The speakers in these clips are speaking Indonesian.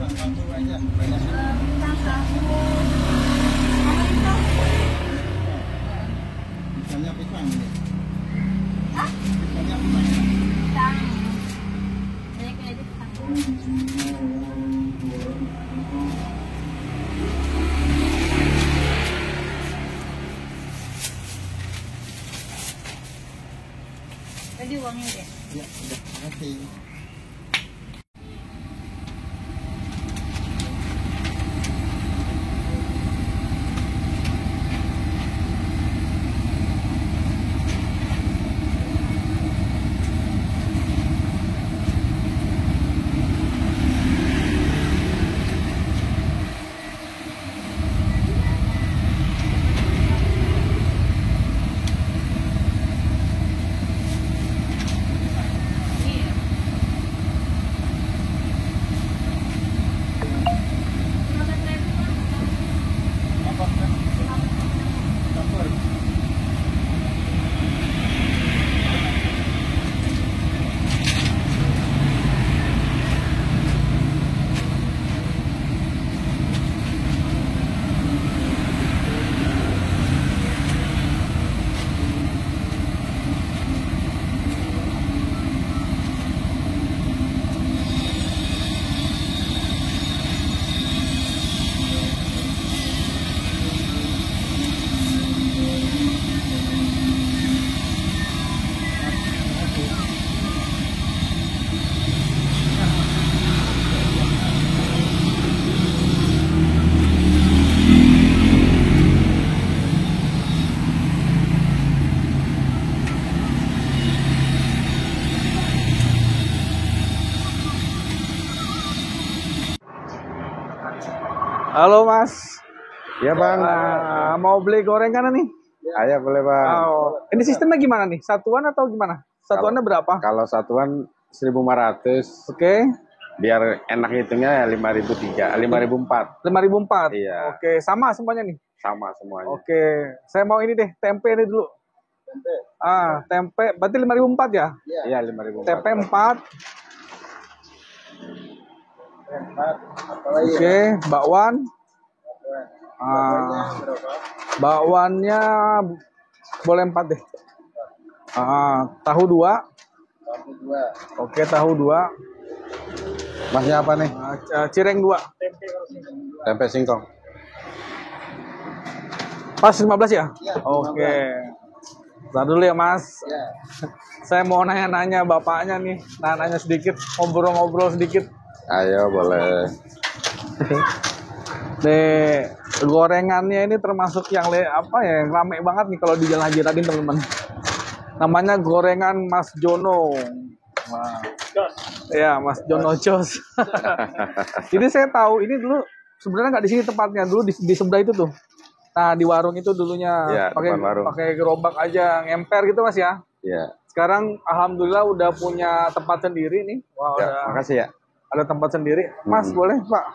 Pisang tahu. Sama itu. Pisangnya pisang ini. Hah? Pisangnya pisang. Pisang. Banyak aja pisang. Tadi uangnya deh. Ya, udah. Makasih. Iya. Apa? Campur. Halo Mas. Ya bang, Mau beli gorengan nih? ayo boleh bang. Oh, ini sistemnya gimana nih? Satuan atau gimana? Satuannya berapa? Kalau satuan 1.500, Oke, biar enak hitungnya ya 5.003, 5.004. 5.004. Iya. Oke, sama semuanya nih. Sama semuanya. Oke, saya mau ini deh, tempe ini dulu. Tempe. Tempe, berarti 5.004 ya? Iya 5.004. Tempe 4. Empat. Apalagi Oke, bakwan. Bakwannya berapa? Bakwannya boleh 4 deh. Tahu 2. Satu dua. Oke, tahu 2. Masnya apa nih? Cireng 2. Tempe singkong. Pas 15 ya? Ya, Oke. Bentar dulu ya Mas. Ya. Saya mau nanya-nanya bapaknya nih. Nanya sedikit, ngobrol-ngobrol sedikit. Ayo boleh. Nih, gorengannya ini termasuk yang yang rame banget nih kalau di Jalan Haji Radin teman-teman. Namanya gorengan Mas Jono. Wah. Ya, Mas Jono Jos. Jadi saya tahu ini dulu sebenarnya nggak di sini tempatnya, dulu di sebelah itu tuh. Nah, di warung itu dulunya Iya, depan warung. pakai gerobak aja ngemper gitu Mas ya. Iya. Sekarang alhamdulillah udah punya tempat sendiri nih. Wah, Ya, udah makasih ya. ada tempat sendiri. Mas, boleh, Pak?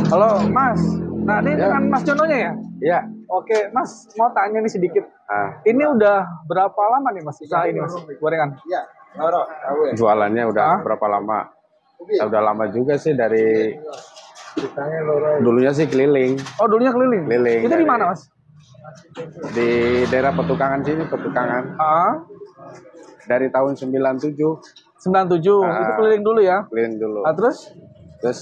Halo, Mas. Nah, ini Ya. kan Mas Jononya ya? Iya. Oke, Mas, mau tanya nih sedikit. Ini udah berapa lama nih Mas usaha ini Mas gorengan? Ya. Noro. Tahu ya. Jualannya udah berapa lama? Ya, udah lama juga sih, dari Pisangnya loro. dulunya sih keliling. Oh, dulunya keliling. Keliling Itu di dari- mana Mas? Di daerah Petukangan sini, Petukangan. Dari tahun 97 97. Itu keliling dulu ya. keliling dulu. Terus? Terus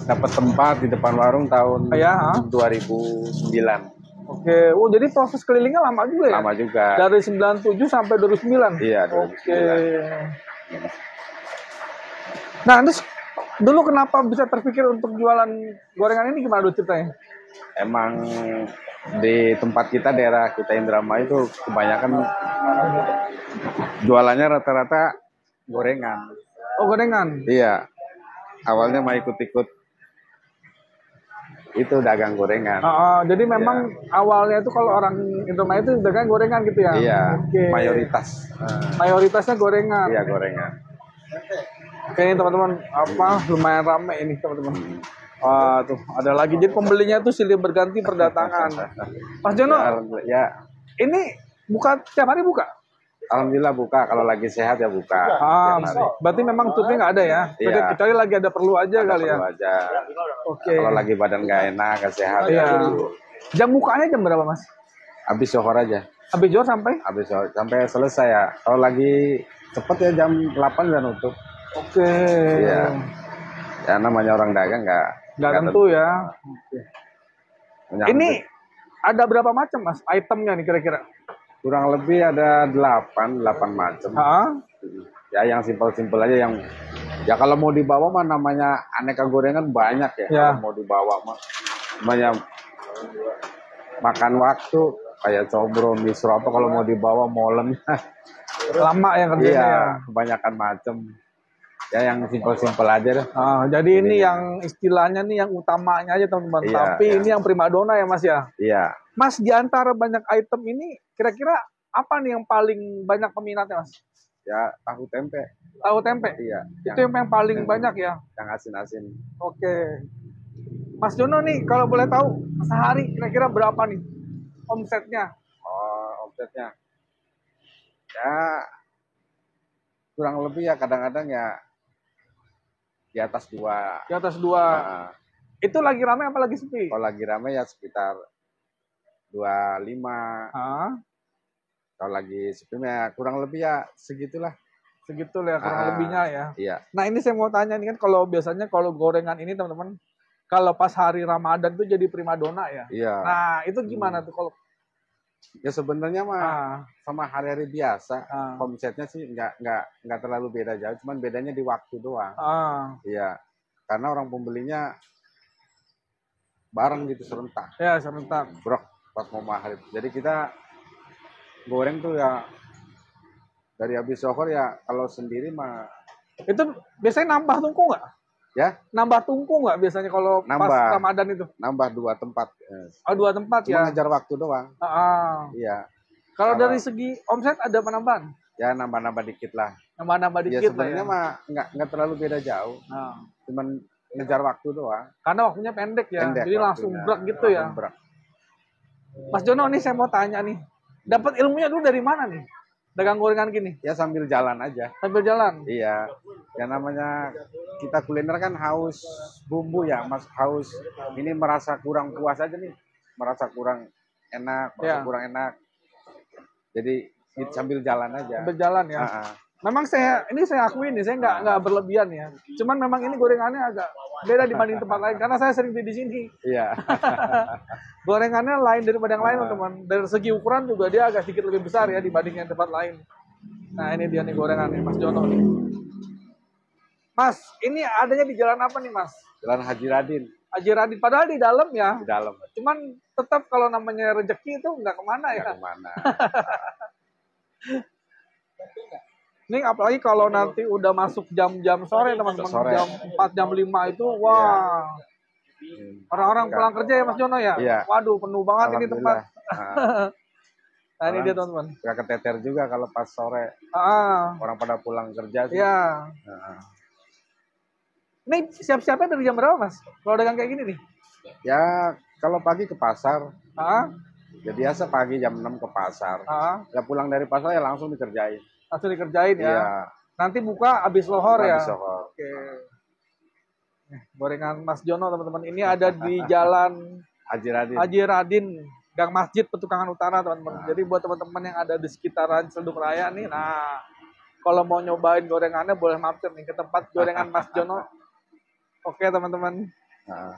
dapat tempat di depan warung tahun Ya. 2009. Oke. Oh, jadi proses kelilingnya lama juga ya? Lama juga. Dari 97 sampai 2009. Iya, Oke. 2009. Nah, terus dulu kenapa bisa terpikir untuk jualan gorengan ini, gimana dulu ceritanya? Emang di tempat kita, daerah kita Indramayu itu kebanyakan jualannya rata-rata gorengan. Oh, gorengan. Iya. Awalnya mau ikut-ikut itu dagang gorengan. Jadi memang awalnya itu kalau orang Indomayu itu dagang gorengan gitu ya? Iya, Oke. mayoritas. Mayoritasnya gorengan. Iya, gorengan. Oke, ini teman-teman, lumayan rame ini teman-teman. Wah, tuh ada lagi, jadi pembelinya tuh silih berganti berdatangan. Mas Jono, Alhamdulillah. Ya, ini buka tiap hari buka? Alhamdulillah buka. Kalau lagi sehat ya buka. Ah, Tiap hari. berarti memang tutupnya nggak ada ya? Iya. Kecuali lagi ada perlu aja Ada kali ya. perlu aja. Oke. Kalau lagi badan nggak enak, nggak sehat. Iya. ya gitu. Jam bukanya jam berapa mas? Habis zuhur aja. Habis jual sampai? Habis zuhur sampai selesai ya. Kalau lagi cepet ya jam 8 udah nutup. Oke. Iya. Ya namanya orang dagang Nggak tentu ya. menyambut. Ini ada berapa macam mas itemnya nih kira-kira? Kurang lebih ada 8 macam. Ah, Ya yang simpel-simpel aja yang ya kalau mau dibawa mah namanya aneka gorengan banyak ya. Ya. Kalau mau dibawa mah banyak makan waktu kayak combro, misro apa kalau mau dibawa molen. lama ya kerjanya ya. Iya, kebanyakan macam. Ya yang simpel-simpel aja deh. Ah, jadi ini yang istilahnya nih yang utamanya aja teman-teman. Iya, Tapi iya. ini yang primadona ya mas ya. Iya. Mas di antara banyak item ini kira-kira apa nih yang paling banyak peminatnya mas? Ya tahu tempe. Tahu tempe. Iya. Itu yang paling banyak ya. Yang asin-asin. Oke. Mas Jono nih kalau boleh tahu sehari kira-kira berapa nih omsetnya? Oh, omsetnya. Ya kurang lebih ya kadang-kadang ya di atas 2. Di atas 2. Nah, Itu lagi ramai apa lagi sepi? kalau lagi rame ya sekitar 25. Ah, Kalau lagi sepi ya kurang lebih ya segitulah. segitu lah ya kurang Ah, lebihnya ya. Iya. Nah ini saya mau tanya nih kan kalau biasanya kalau gorengan ini teman-teman kalau pas hari Ramadan tuh jadi primadona ya. Iya. Nah itu gimana tuh kalau Ya sebenarnya mah ah, sama hari-hari biasa ah, omsetnya sih nggak terlalu beda jauh, cuman bedanya di waktu doang. ah, Iya. Karena orang pembelinya bareng gitu serentak. ya sebentar. Brok pas mau maghrib. Jadi kita goreng tuh ya dari habis zuhur ya kalau sendiri mah Itu biasanya nambah tungku nggak? ya Nambah tungku nggak biasanya kalau pas Nambah. Ramadan itu? nambah 2 tempat. Oh 2 tempat Cuma ya. ngejar waktu doang. Ah. Iya. Kalau Kalau- dari segi omset ada penambahan? Ya nambah-nambah dikit lah. Nambah-nambah Ya dikit lah sebenarnya ya. mah nggak terlalu beda jauh. Nah, Cuman ngejar waktu doang. karena waktunya pendek ya. Pendek Jadi langsung waktunya. brek gitu ya. Langsung brek. Mas Jono nih saya mau tanya nih. Dapat ilmunya dulu dari mana nih? Dagang gorengan gini Ya sambil jalan aja. sambil jalan. Iya. Ya namanya kita kuliner kan haus bumbu ya, Mas. Haus ini merasa kurang puas aja nih. Merasa kurang enak, merasa Ya. kurang enak. Jadi sambil jalan aja. Sambil jalan ya. Ah, ah. Memang saya akui nih, saya nggak berlebihan ya. Cuman memang ini gorengannya agak beda dibanding tempat lain karena saya sering beli di sini. Iya. Gorengannya lain daripada yang lain, teman. Dari segi ukuran juga dia agak sedikit lebih besar ya dibanding yang tempat lain. Nah, ini dia nih gorengannya Mas Jono nih. Mas, ini adanya di jalan apa nih, Mas? Jalan Haji Radin Haji Radin, padahal di dalam ya. di dalam. Cuman tetap kalau namanya rezeki itu nggak kemana ya. Nggak kemana. Ini apalagi kalau nanti udah masuk jam-jam sore teman-teman, Sore. jam 4, jam 5 itu, wah. Orang-orang pulang kerja ya Mas Jono ya? Iya. Waduh, penuh banget ini tempat. Alhamdulillah. Nah, ini dia teman-teman. Nggak keteter juga kalau pas sore Ah, orang pada pulang kerja sih. iya. Nah, Ini siap-siapnya dari jam berapa Mas? Kalau dagang kayak gini nih? ya kalau pagi ke pasar, Ah, ya biasa pagi jam 6 ke pasar. ah, Ya pulang dari pasar ya langsung dikerjain. langsung dikerjain ya. Iya. Nanti buka habis lohor ya. Habis zuhur. Oke. Gorengan Mas Jono teman-teman. Ini ada di Jalan Haji Radin. Haji Radin, Gang Masjid Petukangan Utara teman-teman. Jadi buat teman-teman yang ada di sekitaran Celduk Raya nih, nah kalau mau nyobain gorengannya boleh mampir nih ke tempat gorengan Mas Jono. Oke teman-teman. Nah,